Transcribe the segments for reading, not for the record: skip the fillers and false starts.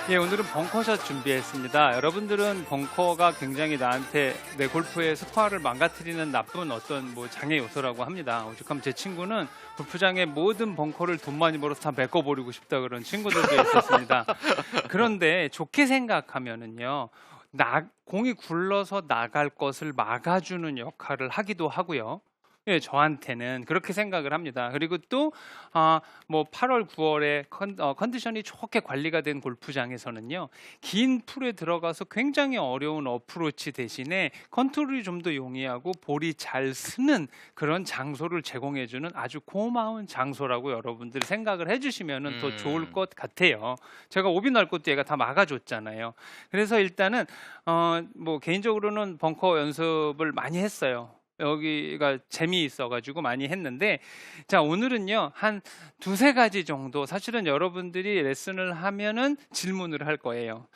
예, 오늘은 벙커샷 준비했습니다. 여러분들은 벙커가 굉장히 나한테 내 골프의 스코어를 망가뜨리는 나쁜 어떤 장애 요소라고 합니다. 오죽하면 제 친구는 골프장의 모든 벙커를 돈 많이 벌어서 다 메꿔버리고 싶다 그런 친구들도 있었습니다. 그런데 좋게 생각하면은요, 공이 굴러서 나갈 것을 막아주는 역할을 하기도 하고요. 예, 저한테는 그렇게 생각을 합니다. 그리고 또 8월, 9월에 컨디션이 좋게 관리가 된 골프장에서는요, 긴 풀에 들어가서 굉장히 어려운 어프로치 대신에 컨트롤이 좀 더 용이하고 볼이 잘 쓰는 그런 장소를 제공해주는 아주 고마운 장소라고 여러분들이 생각을 해주시면 더 좋을 것 같아요. 제가 오비 날 것도 얘가 다 막아줬잖아요. 그래서 일단은 개인적으로는 벙커 연습을 많이 했어요. 여기가 재미있어가지고 많이 했는데, 자, 오늘은요 한 두세 가지 정도, 사실은 여러분들이 레슨을 하면은 질문을 할 거예요.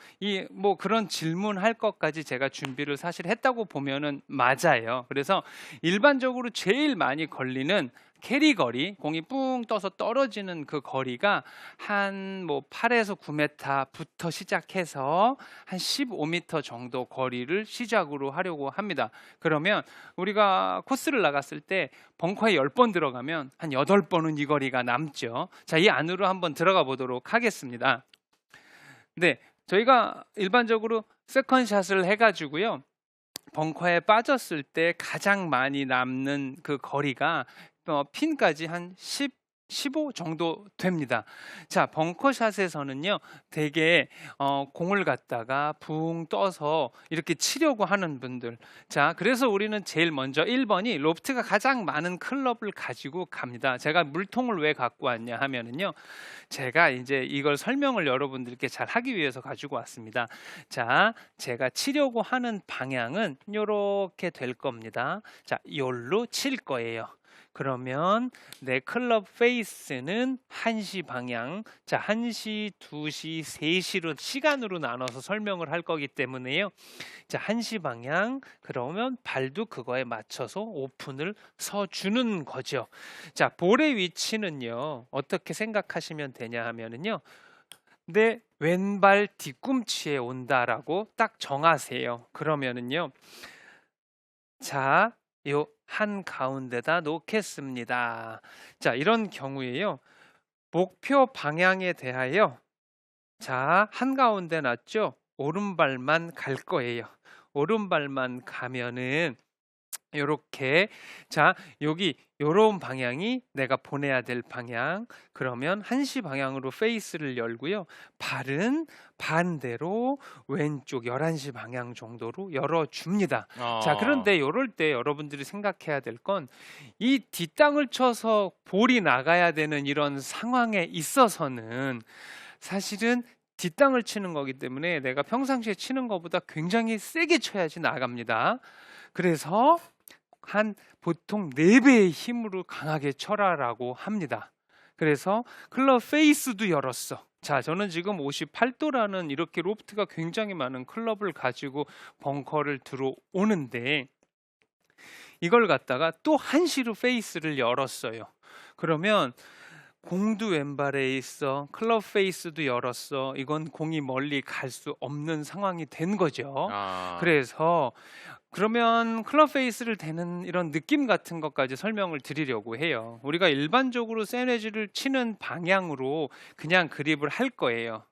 그런 질문할 것까지 제가 준비를 사실 했다고 보면은 맞아요. 그래서 일반적으로 제일 많이 걸리는 캐리 거리, 공이 뿡 떠서 떨어지는 그 거리가 한 8에서 9m부터 시작해서 한 15m 정도 거리를 시작으로 하려고 합니다. 그러면 우리가 코스를 나갔을 때 벙커에 10번 들어가면 한 8번은 이 거리가 남죠. 자, 이 안으로 한번 들어가 보도록 하겠습니다. 네, 저희가 일반적으로 세컨샷을 해가지고요, 벙커에 빠졌을 때 가장 많이 남는 그 거리가 핀까지 한 15 정도 됩니다. 자, 벙커샷에서는요, 되게 공을 갖다가 붕 떠서 이렇게 치려고 하는 분들. 자, 그래서 우리는 제일 먼저 1번이 로프트가 가장 많은 클럽을 가지고 갑니다. 제가 물통을 왜 갖고 왔냐 하면은요, 제가 이제 이걸 설명을 여러분들께 잘 하기 위해서 가지고 왔습니다. 자, 제가 치려고 하는 방향은 이렇게 될 겁니다. 자, 요로 칠 거예요. 그러면 내 클럽 페이스는 1시 방향, 자, 1시, 2시, 3시로 시간으로 나눠서 설명을 할 거기 때문에요. 자, 1시 방향, 그러면 발도 그거에 맞춰서 오픈을 서주는 거죠. 자, 볼의 위치는요, 어떻게 생각하시면 되냐 하면은요, 내 왼발 뒤꿈치에 온다라고 딱 정하세요. 그러면은요, 자, 요 한 가운데다 놓겠습니다. 자, 이런 경우에요, 목표 방향에 대하여, 자, 한 가운데 놨죠? 오른발만 갈 거예요. 오른발만 가면은 요렇게, 자, 여기 요런 방향이 내가 보내야 될 방향. 그러면 1시 방향으로 페이스를 열고요, 발은 반대로 왼쪽 11시 방향 정도로 열어줍니다. 자, 그런데 요럴 때 여러분들이 생각해야 될 건, 이 뒷땅을 쳐서 볼이 나가야 되는 이런 상황에 있어서는 사실은 뒷땅을 치는 거기 때문에 내가 평상시에 치는 것보다 굉장히 세게 쳐야지 나갑니다. 그래서 보통 4배의 힘으로 강하게 쳐라라고 합니다. 그래서 클럽 페이스도 열었어. 자, 저는 지금 58도라는 이렇게 로프트가 굉장히 많은 클럽을 가지고 벙커를 들어오는데, 이걸 갖다가 또 1시로 페이스를 열었어요. 그러면 공도 왼발에 있어, 클럽 페이스도 열었어. 이건 공이 멀리 갈 수 없는 상황이 된 거죠. 그래서 그러면 클럽 페이스를 대는 이런 느낌 같은 것까지 설명을 드리려고 해요. 우리가 일반적으로 세뇌지를 치는 방향으로 그냥 그립을 할 거예요.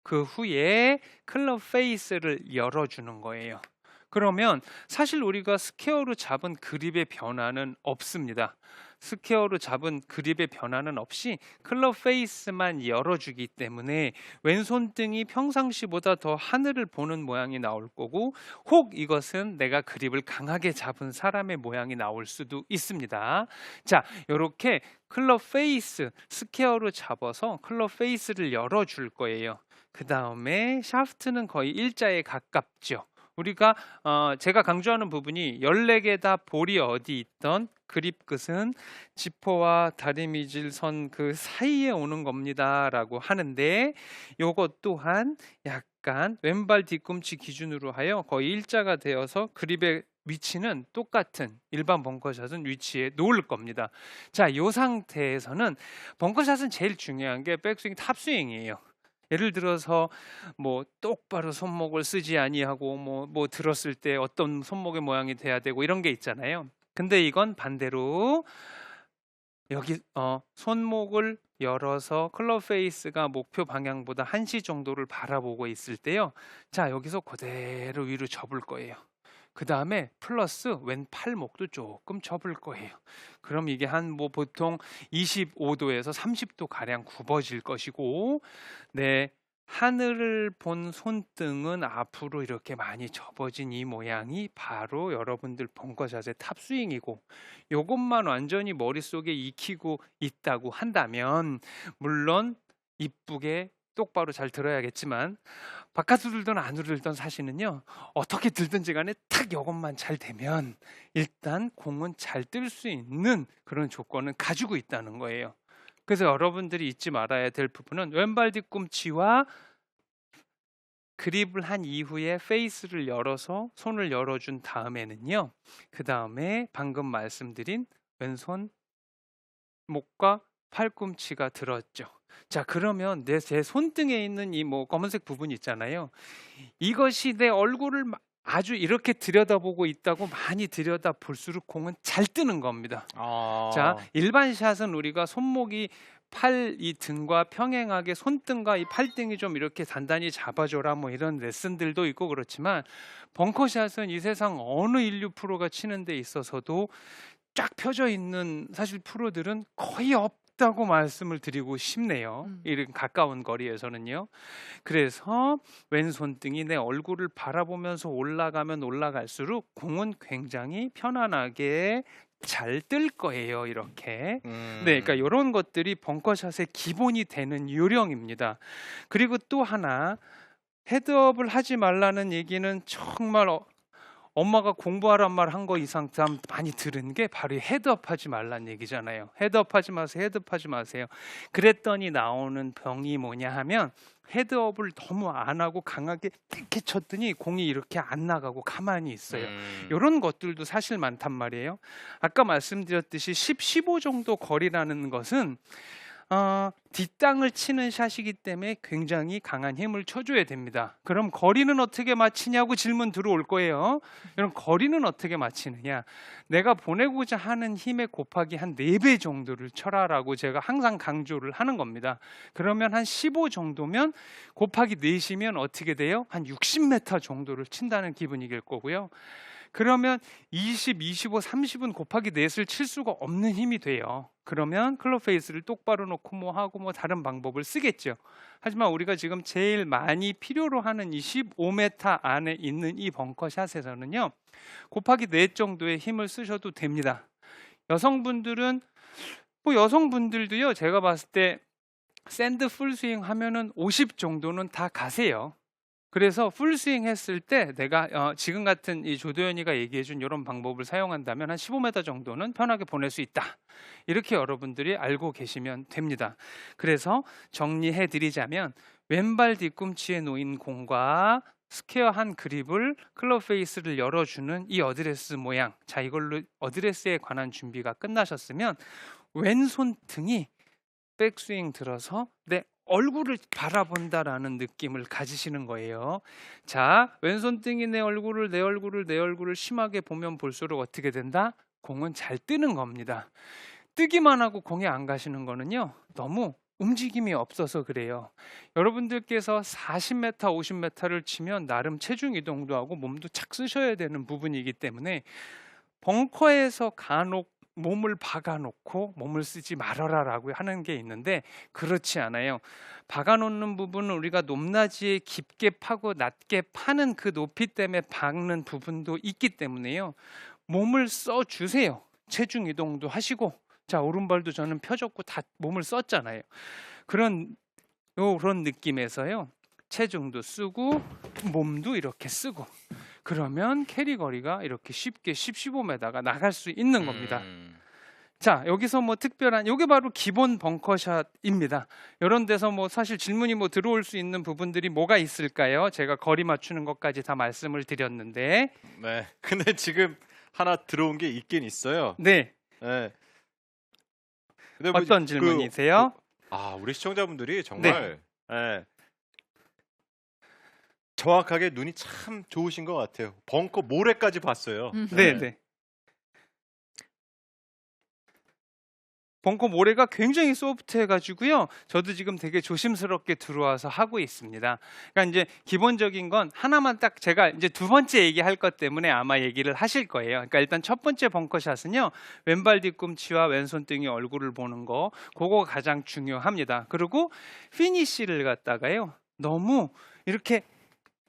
그 후에 클럽 페이스를 열어주는 거예요. 그러면 사실 우리가 스퀘어로 잡은 그립의 변화는 없습니다. 스퀘어로 잡은 그립의 변화는 없이 클럽 페이스만 열어주기 때문에 왼손등이 평상시보다 더 하늘을 보는 모양이 나올 거고, 혹 이것은 내가 그립을 강하게 잡은 사람의 모양이 나올 수도 있습니다. 자, 이렇게 클럽 페이스, 스퀘어로 잡아서 클럽 페이스를 열어줄 거예요. 그 다음에 샤프트는 거의 일자에 가깝죠. 우리가 제가 강조하는 부분이 14개 다 볼이 어디 있던 그립 끝은 지퍼와 다리미질선 그 사이에 오는 겁니다 라고 하는데, 요것 또한 약간 왼발 뒤꿈치 기준으로 하여 거의 일자가 되어서 그립의 위치는 똑같은 일반 벙커샷은 위치에 놓을 겁니다. 자, 이 상태에서는 벙커샷은 제일 중요한 게 백스윙 탑스윙이에요. 예를 들어서 뭐 똑바로 손목을 쓰지 아니하고 뭐 들었을 때 어떤 손목의 모양이 돼야 되고 이런 게 있잖아요. 근데 이건 반대로 여기 손목을 열어서 클럽 페이스가 목표 방향보다 1시 정도를 바라보고 있을 때요. 자, 여기서 그대로 위로 접을 거예요. 그 다음에 플러스 왼 팔목도 조금 접을 거예요. 그럼 이게 한 뭐 보통 25도에서 30도 가량 굽어질 것이고, 네, 하늘을 본 손등은 앞으로 이렇게 많이 접어진 이 모양이 바로 여러분들 벙커 자세 탑스윙이고, 요것만 완전히 머릿속에 익히고 있다고 한다면, 물론 이쁘게 똑바로 잘 들어야겠지만 바깥으로 들든 안으로 들든 사실은요, 어떻게 들든지 간에 탁 요것만 잘 되면 일단 공은 잘 뜰 수 있는 그런 조건은 가지고 있다는 거예요. 그래서 여러분들이 잊지 말아야 될 부분은 왼발 뒤꿈치와 그립을 한 이후에 페이스를 열어서 손을 열어준 다음에는요, 그 다음에 방금 말씀드린 왼손 목과 팔꿈치가 들었죠. 자, 그러면 제 손등에 있는 이 뭐 검은색 부분 있잖아요. 이것이 내 얼굴을 아주 이렇게 들여다보고 있다고 많이 들여다볼수록 공은 잘 뜨는 겁니다. 자, 일반 샷은 우리가 손목이 이 등과 평행하게 손등과 이 팔등이 좀 이렇게 단단히 잡아줘라 뭐 이런 레슨들도 있고 그렇지만, 벙커샷은 이 세상 어느 인류 프로가 치는 데 있어서도 쫙 펴져 있는 사실 프로들은 거의 없다고 말씀을 드리고 싶네요. 이런 가까운 거리에서는요. 그래서 왼손등이 내 얼굴을 바라보면서 올라가면 올라갈수록 공은 굉장히 편안하게 잘 뜰 거예요. 이렇게. 네, 그러니까 이런 것들이 벙커샷의 기본이 되는 요령입니다. 그리고 또 하나, 헤드업을 하지 말라는 얘기는 정말 엄마가 공부하란 말 한 거 이상 많이 들은 게 바로 헤드업 하지 말란 얘기잖아요. 헤드업 하지 마세요. 헤드업 하지 마세요. 그랬더니 나오는 병이 뭐냐 하면, 헤드업을 너무 안 하고 강하게 이렇게 쳤더니 공이 이렇게 안 나가고 가만히 있어요. 이런 것들도 사실 많단 말이에요. 아까 말씀드렸듯이 10, 15 정도 거리라는 것은 뒷땅을 치는 샷이기 때문에 굉장히 강한 힘을 쳐줘야 됩니다. 그럼 거리는 어떻게 맞히냐고 질문 들어올 거예요. 그럼 거리는 어떻게 맞히느냐? 내가 보내고자 하는 힘의 곱하기 한 4배 정도를 쳐라라고 제가 항상 강조를 하는 겁니다. 그러면 한 15 정도면 곱하기 4시면 어떻게 돼요? 한 60m 정도를 친다는 기분이길 거고요. 그러면 20, 25, 30은 곱하기 4를 칠 수가 없는 힘이 돼요. 그러면 클럽 페이스를 똑바로 놓고 뭐 하고 뭐 다른 방법을 쓰겠죠. 하지만 우리가 지금 제일 많이 필요로 하는 이 15m 안에 있는 이 벙커샷에서는요, 곱하기 4 정도의 힘을 쓰셔도 됩니다. 여성분들은 여성분들도요, 제가 봤을 때 샌드 풀스윙 하면은 50 정도는 다 가세요. 그래서 풀스윙 했을 때 내가 지금 같은 이 조도현이가 얘기해준 이런 방법을 사용한다면 한 15m 정도는 편하게 보낼 수 있다. 이렇게 여러분들이 알고 계시면 됩니다. 그래서 정리해 드리자면, 왼발 뒤꿈치에 놓인 공과 스퀘어한 그립을 클럽 페이스를 열어주는 이 어드레스 모양, 자, 이걸로 어드레스에 관한 준비가 끝나셨으면 왼손 등이 백스윙 들어서 내 얼굴을 바라본다라는 느낌을 가지시는 거예요. 자, 왼손등이 내 얼굴을 심하게 보면 볼수록 어떻게 된다? 공은 잘 뜨는 겁니다. 뜨기만 하고 공에 안 가시는 거는요, 너무 움직임이 없어서 그래요. 여러분들께서 40m, 50m를 치면 나름 체중 이동도 하고 몸도 착 쓰셔야 되는 부분이기 때문에 벙커에서 간혹 몸을 박아놓고 몸을 쓰지 말아라라고 하는 게 있는데, 그렇지 않아요. 박아놓는 부분은 우리가 높낮이에 깊게 파고 낮게 파는 그 높이 때문에 박는 부분도 있기 때문에요. 몸을 써주세요. 체중 이동도 하시고, 자, 오른발도 저는 펴졌고 다 몸을 썼잖아요. 그런 느낌에서요, 체중도 쓰고 몸도 이렇게 쓰고, 그러면 캐리 거리가 이렇게 쉽게 10, 15m가 나갈 수 있는 겁니다. 자, 여기서 뭐 특별한, 요게 바로 기본 벙커샷입니다. 이런 데서 뭐 사실 질문이 뭐 들어올 수 있는 부분들이 뭐가 있을까요? 제가 거리 맞추는 것까지 다 말씀을 드렸는데. 네. 근데 지금 하나 들어온 게 있긴 있어요. 네. 네. 근데 뭐 어떤 질문이세요? 우리 시청자분들이 정말 정확하게 눈이 참 좋으신 것 같아요. 벙커 모래까지 봤어요. 네, 네. 벙커 모래가 굉장히 소프트해가지고요. 저도 지금 되게 조심스럽게 들어와서 하고 있습니다. 그러니까 이제 기본적인 건 하나만 딱 제가 이제 두 번째 얘기할 것 때문에 아마 얘기를 하실 거예요. 그러니까 일단 첫 번째 벙커샷은요. 왼발 뒤꿈치와 왼손등이 얼굴을 보는 거, 그거 가장 중요합니다. 그리고 피니쉬를 갖다가요. 너무 이렇게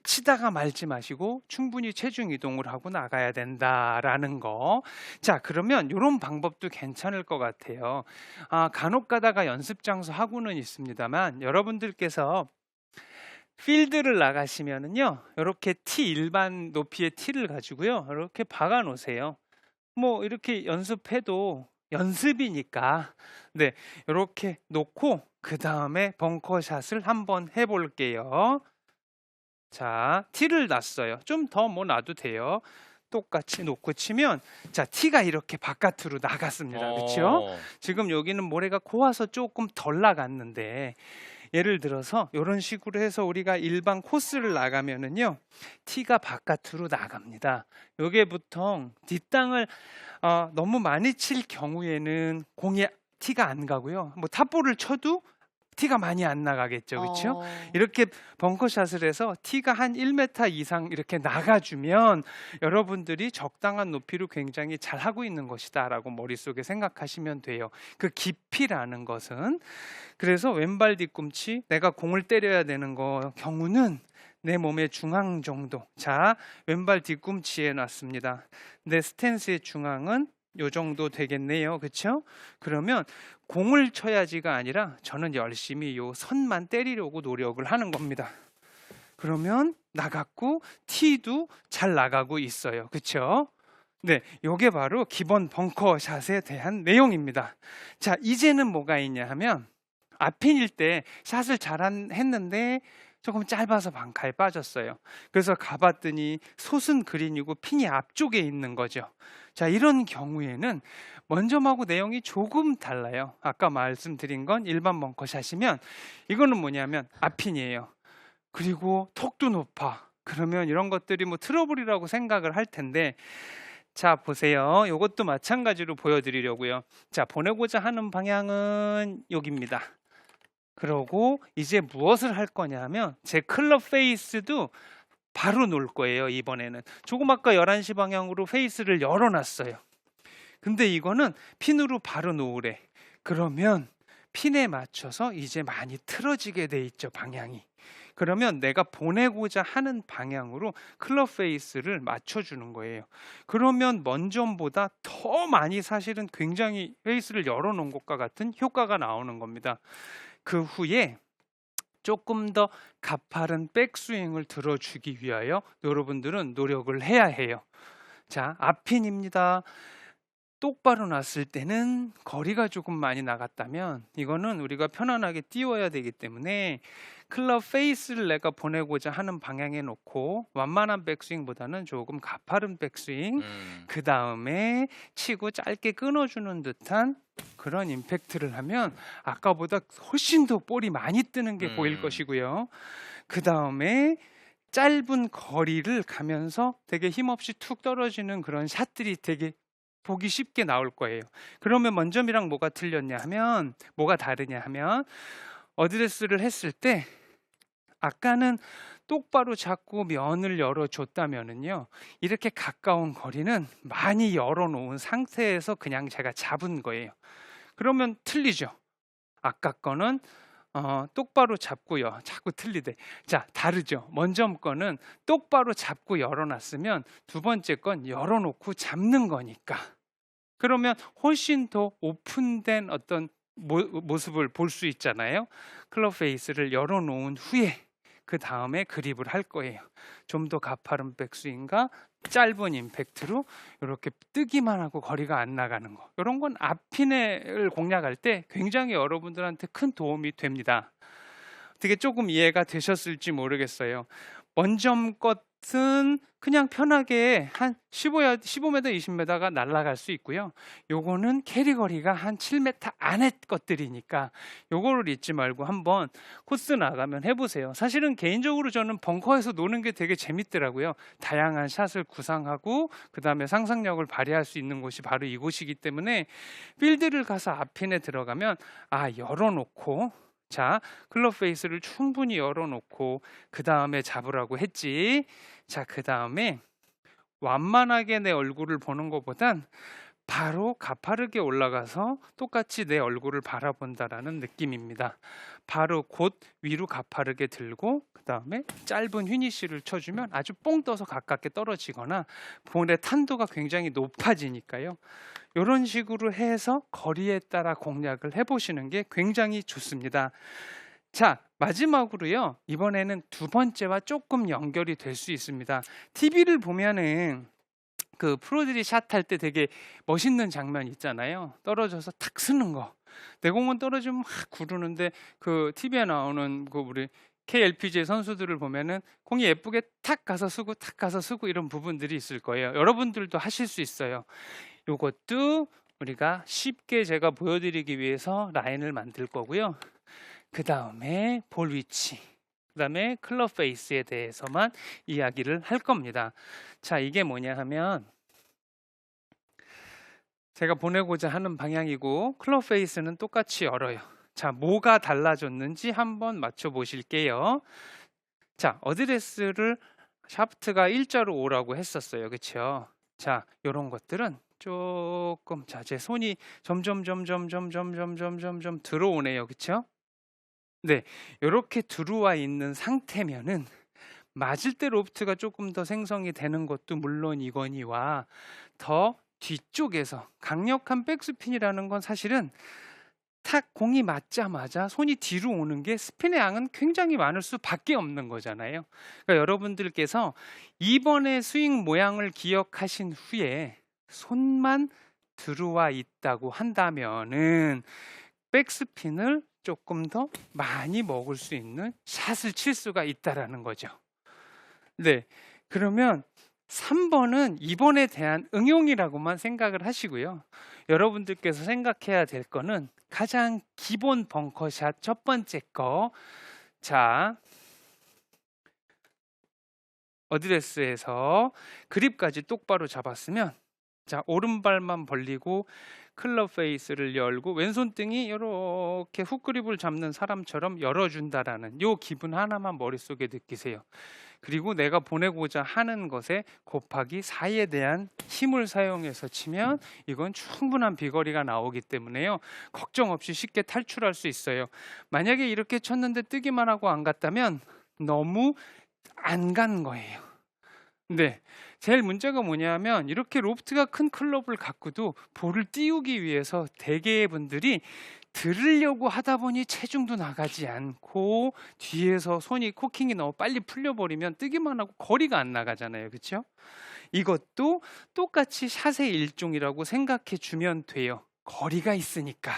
치다가 말지 마시고 충분히 체중 이동을 하고 나가야 된다라는 거. 자, 그러면 이런 방법도 괜찮을 것 같아요. 간혹 가다가 연습 장소 하고는 있습니다만 여러분들께서 필드를 나가시면은요, 이렇게 티 일반 높이의 티를 가지고요, 이렇게 박아 놓으세요. 뭐 이렇게 연습해도 연습이니까, 네, 이렇게 놓고 그 다음에 벙커샷을 한번 해볼게요. 자, 티를 놨어요. 좀 더 뭐 놔도 돼요. 똑같이 놓고 치면, 자, 티가 이렇게 바깥으로 나갔습니다. 그렇죠? 지금 여기는 모래가 고와서 조금 덜 나갔는데, 예를 들어서 이런 식으로 해서 우리가 일반 코스를 나가면은요, 티가 바깥으로 나갑니다. 요게 보통 뒷땅을 너무 많이 칠 경우에는 공이 티가 안 가고요. 뭐 탑볼을 쳐도 티가 많이 안 나가겠죠. 그렇죠? 이렇게 벙커샷을 해서 티가 한 1m 이상 이렇게 나가주면 여러분들이 적당한 높이로 굉장히 잘 하고 있는 것이다라고 머릿속에 생각하시면 돼요. 그 깊이라는 것은, 그래서 왼발 뒤꿈치, 내가 공을 때려야 되는 경우는 내 몸의 중앙 정도. 자, 왼발 뒤꿈치에 놨습니다. 내 스탠스의 중앙은 요 정도 되겠네요. 그렇죠? 그러면 공을 쳐야지가 아니라 저는 열심히 요 선만 때리려고 노력을 하는 겁니다. 그러면 나갔고 티도 잘 나가고 있어요. 그렇죠? 네, 요게 바로 기본 벙커샷에 대한 내용입니다. 자, 이제는 뭐가 있냐 하면 앞핀일 때 샷을 했는데 조금 짧아서 방카에 빠졌어요. 그래서 가봤더니 솟은 그린이고 핀이 앞쪽에 있는 거죠. 자, 이런 경우에는 먼저하고 내용이 조금 달라요. 아까 말씀드린 건 일반 벙커샷이면 이거는 뭐냐면 앞핀이에요. 그리고 턱도 높아. 그러면 이런 것들이 뭐 트러블이라고 생각을 할 텐데, 자, 보세요. 이것도 마찬가지로 보여드리려고요. 자, 보내고자 하는 방향은 여기입니다. 그러고 이제 무엇을 할 거냐면 제 클럽 페이스도 바로 놓을 거예요. 이번에는 조금 아까 11시 방향으로 페이스를 열어놨어요. 근데 이거는 핀으로 바로 놓으래. 그러면 핀에 맞춰서 이제 많이 틀어지게 돼 있죠, 방향이. 그러면 내가 보내고자 하는 방향으로 클럽 페이스를 맞춰주는 거예요. 그러면 먼전보다 더 많이 사실은 굉장히 페이스를 열어놓은 것과 같은 효과가 나오는 겁니다. 그 후에 조금 더 가파른 백스윙을 들어주기 위하여 여러분들은 노력을 해야 해요. 자, 앞핀입니다. 똑바로 놨을 때는 거리가 조금 많이 나갔다면 이거는 우리가 편안하게 띄워야 되기 때문에 클럽 페이스를 내가 보내고자 하는 방향에 놓고 완만한 백스윙보다는 조금 가파른 백스윙, 그 다음에 치고 짧게 끊어주는 듯한 그런 임팩트를 하면 아까보다 훨씬 더 볼이 많이 뜨는 게 보일 것이고요. 그 다음에 짧은 거리를 가면서 되게 힘없이 툭 떨어지는 그런 샷들이 되게 보기 쉽게 나올 거예요. 그러면 먼저이랑 뭐가 다르냐 하면 어드레스를 했을 때 아까는 똑바로 잡고 면을 열어줬다면은요, 이렇게 가까운 거리는 많이 열어놓은 상태에서 그냥 제가 잡은 거예요. 그러면 틀리죠. 아까 거는 똑바로 잡고요. 자꾸 틀리대. 자, 다르죠. 먼저 거는 똑바로 잡고 열어놨으면 두 번째 건 열어놓고 잡는 거니까. 그러면 훨씬 더 오픈된 어떤 모습을 볼 수 있잖아요. 클럽 페이스를 열어놓은 후에 그 다음에 그립을 할 거예요. 좀 더 가파른 백스윙과 짧은 임팩트로 이렇게 뜨기만 하고 거리가 안 나가는 거. 이런 건 앞핀을 공략할 때 굉장히 여러분들한테 큰 도움이 됩니다. 되게 조금 이해가 되셨을지 모르겠어요. 먼저 것 은 그냥 편하게 한 15m, 20m가 날아갈 수 있고요. 요거는 캐리 거리가 한 7m 안에 것들이니까 요거를 잊지 말고 한번 코스 나가면 해보세요. 사실은 개인적으로 저는 벙커에서 노는 게 되게 재밌더라고요. 다양한 샷을 구상하고 그 다음에 상상력을 발휘할 수 있는 곳이 바로 이곳이기 때문에 필드를 가서 앞핀에 들어가면 열어놓고 자, 클럽 페이스를 충분히 열어놓고 그 다음에 잡으라고 했지. 자, 그 다음에 완만하게 내 얼굴을 보는 것보단 바로 가파르게 올라가서 똑같이 내 얼굴을 바라본다라는 느낌입니다. 바로 곧 위로 가파르게 들고 그 다음에 짧은 휘니쉬를 쳐주면 아주 뽕 떠서 가깝게 떨어지거나 볼의 탄도가 굉장히 높아지니까요. 이런 식으로 해서 거리에 따라 공략을 해보시는 게 굉장히 좋습니다. 자, 마지막으로요. 이번에는 두 번째와 조금 연결이 될 수 있습니다. TV를 보면은 그 프로들이 샷할 때 되게 멋있는 장면 있잖아요. 떨어져서 탁 쓰는 거. 내 공은 떨어지면 막 구르는데 그 TV에 나오는 그 우리 KLPGA 선수들을 보면은 공이 예쁘게 탁 가서 쓰고 탁 가서 쓰고 이런 부분들이 있을 거예요. 여러분들도 하실 수 있어요. 요것도 우리가 쉽게 제가 보여드리기 위해서 라인을 만들 거고요. 그 다음에 볼 위치, 그 다음에 클럽 페이스에 대해서만 이야기를 할 겁니다. 자, 이게 뭐냐 하면 제가 보내고자 하는 방향이고 클럽 페이스는 똑같이 열어요. 자, 뭐가 달라졌는지 한번 맞춰 보실게요. 자, 어드레스를 샤프트가 일자로 오라고 했었어요. 그렇죠? 자, 이런 것들은 조금 자, 제 손이 점점 들어오네요. 그렇죠? 네, 이렇게 들어와 있는 상태면은 맞을 때 로프트가 조금 더 생성이 되는 것도 물론이거니와 더 뒤쪽에서 강력한 백스핀이라는 건 사실은 탁 공이 맞자마자 손이 뒤로 오는 게 스핀의 양은 굉장히 많을 수밖에 없는 거잖아요. 그러니까 여러분들께서 이번에 스윙 모양을 기억하신 후에 손만 들어와 있다고 한다면은 백스핀을 조금 더 많이 먹을 수 있는 샷을 칠 수가 있다라는 거죠. 네, 그러면 3번은 이번에 대한 응용이라고만 생각을 하시고요. 여러분들께서 생각해야 될 거는 가장 기본 벙커샷 첫 번째 거. 자, 어드레스에서 그립까지 똑바로 잡았으면 자, 오른발만 벌리고 클럽 페이스를 열고 왼손등이 이렇게 훅 그립을 잡는 사람처럼 열어준다라는 요 기분 하나만 머릿속에 느끼세요. 그리고 내가 보내고자 하는 것에 곱하기 4에 대한 힘을 사용해서 치면 이건 충분한 비거리가 나오기 때문에요. 걱정 없이 쉽게 탈출할 수 있어요. 만약에 이렇게 쳤는데 뜨기만 하고 안 갔다면 너무 안 간 거예요. 네, 제일 문제가 뭐냐면 이렇게 로프트가 큰 클럽을 갖고도 볼을 띄우기 위해서 대개의 분들이 들으려고 하다 보니 체중도 나가지 않고 뒤에서 손이 코킹이 너무 빨리 풀려버리면 뜨기만 하고 거리가 안 나가잖아요. 그렇죠? 이것도 똑같이 샷의 일종이라고 생각해 주면 돼요. 거리가 있으니까.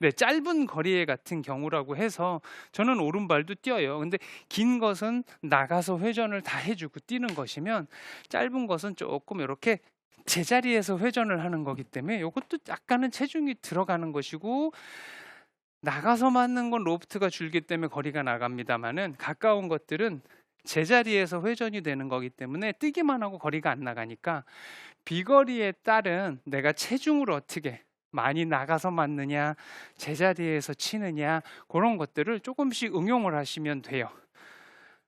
네, 짧은 거리에 같은 경우라고 해서 저는 오른발도 뛰어요. 근데 긴 것은 나가서 회전을 다 해주고 뛰는 것이면 짧은 것은 조금 이렇게 제자리에서 회전을 하는 거기 때문에 이것도 약간은 체중이 들어가는 것이고 나가서 맞는 건 로프트가 줄기 때문에 거리가 나갑니다만은 가까운 것들은 제자리에서 회전이 되는 거기 때문에 뜨기만 하고 거리가 안 나가니까 비거리에 따른 내가 체중을 어떻게 많이 나가서 맞느냐, 제자리에서 치느냐 그런 것들을 조금씩 응용을 하시면 돼요.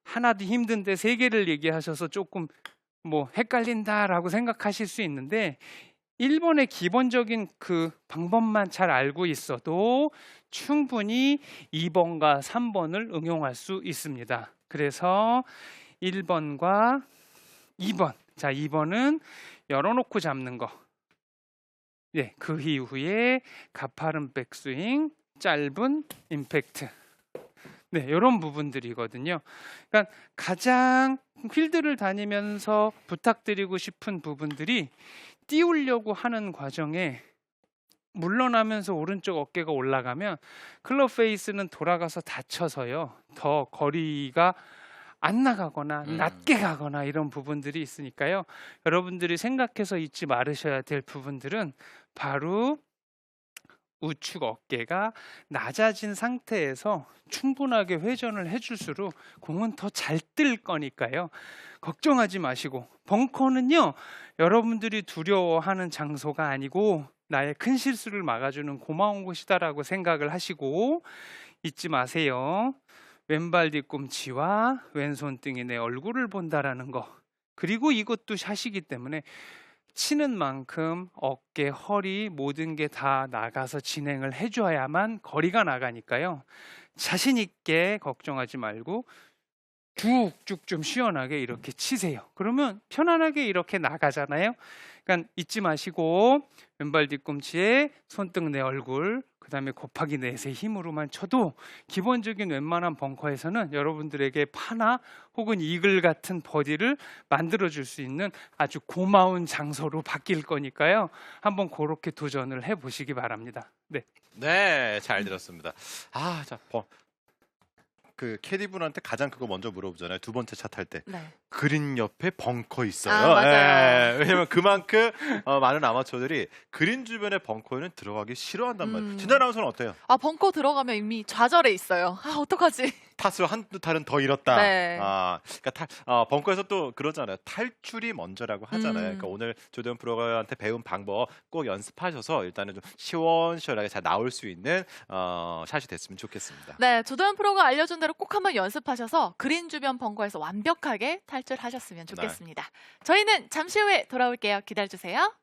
하나도 힘든데 세 개를 얘기하셔서 조금 뭐 헷갈린다라고 생각하실 수 있는데 1번의 기본적인 그 방법만 잘 알고 있어도 충분히 2번과 3번을 응용할 수 있습니다. 그래서 1번과 2번. 자, 2번은 열어놓고 잡는 거. 네, 그 이후에 가파른 백스윙, 짧은 임팩트. 네, 이런 부분들이거든요. 그러니까 가장 필드를 다니면서 부탁드리고 싶은 부분들이 띄우려고 하는 과정에 물러나면서 오른쪽 어깨가 올라가면 클럽 페이스는 돌아가서 다쳐서요. 더 거리가 안 나가거나 낮게 가거나 이런 부분들이 있으니까요. 여러분들이 생각해서 잊지 말으셔야 될 부분들은 바로 우측 어깨가 낮아진 상태에서 충분하게 회전을 해줄수록 공은 더 잘 뜰 거니까요. 걱정하지 마시고, 벙커는요 여러분들이 두려워하는 장소가 아니고 나의 큰 실수를 막아주는 고마운 곳이다라고 생각을 하시고, 잊지 마세요. 왼발 뒤꿈치와 왼손등이 내 얼굴을 본다라는 거. 그리고 이것도 샷이기 때문에 치는 만큼 어깨, 허리 모든 게 다 나가서 진행을 해줘야만 거리가 나가니까요. 자신 있게 걱정하지 말고 쭉쭉 좀 시원하게 이렇게 치세요. 그러면 편안하게 이렇게 나가잖아요. 그러니까 잊지 마시고 왼발 뒤꿈치에 손등 내 얼굴, 그 다음에 곱하기 4의 힘으로만 쳐도 기본적인 웬만한 벙커에서는 여러분들에게 파나 혹은 이글 같은 버디를 만들어줄 수 있는 아주 고마운 장소로 바뀔 거니까요. 한번 그렇게 도전을 해보시기 바랍니다. 네. 네, 잘 들었습니다. 아, 자, 그 캐디분한테 가장 그거 먼저 물어보잖아요. 두 번째 차 탈 때. 네. 그린 옆에 벙커 있어요. 아, 맞아요. 예, 왜냐면 그만큼 많은 아마추어들이 그린 주변에 벙커에는 들어가기 싫어한단 말이에요. 진짜 아나운서는 어때요? 아, 벙커 들어가면 이미 좌절해 있어요. 아, 어떡하지? 타수 한두 탈은 더 잃었다. 네. 그러니까 벙커에서 또 그러잖아요. 탈출이 먼저라고 하잖아요. 그러니까 오늘 조대현 프로한테 배운 방법 꼭 연습하셔서 일단은 좀 시원시원하게 잘 나올 수 있는 샷이 됐으면 좋겠습니다. 네, 조도현 프로가 알려준 대로 꼭 한번 연습하셔서 그린 주변 벙커에서 완벽하게 탈출하셨으면 좋겠습니다. 저희는 잠시 후에 돌아올게요. 기다려주세요.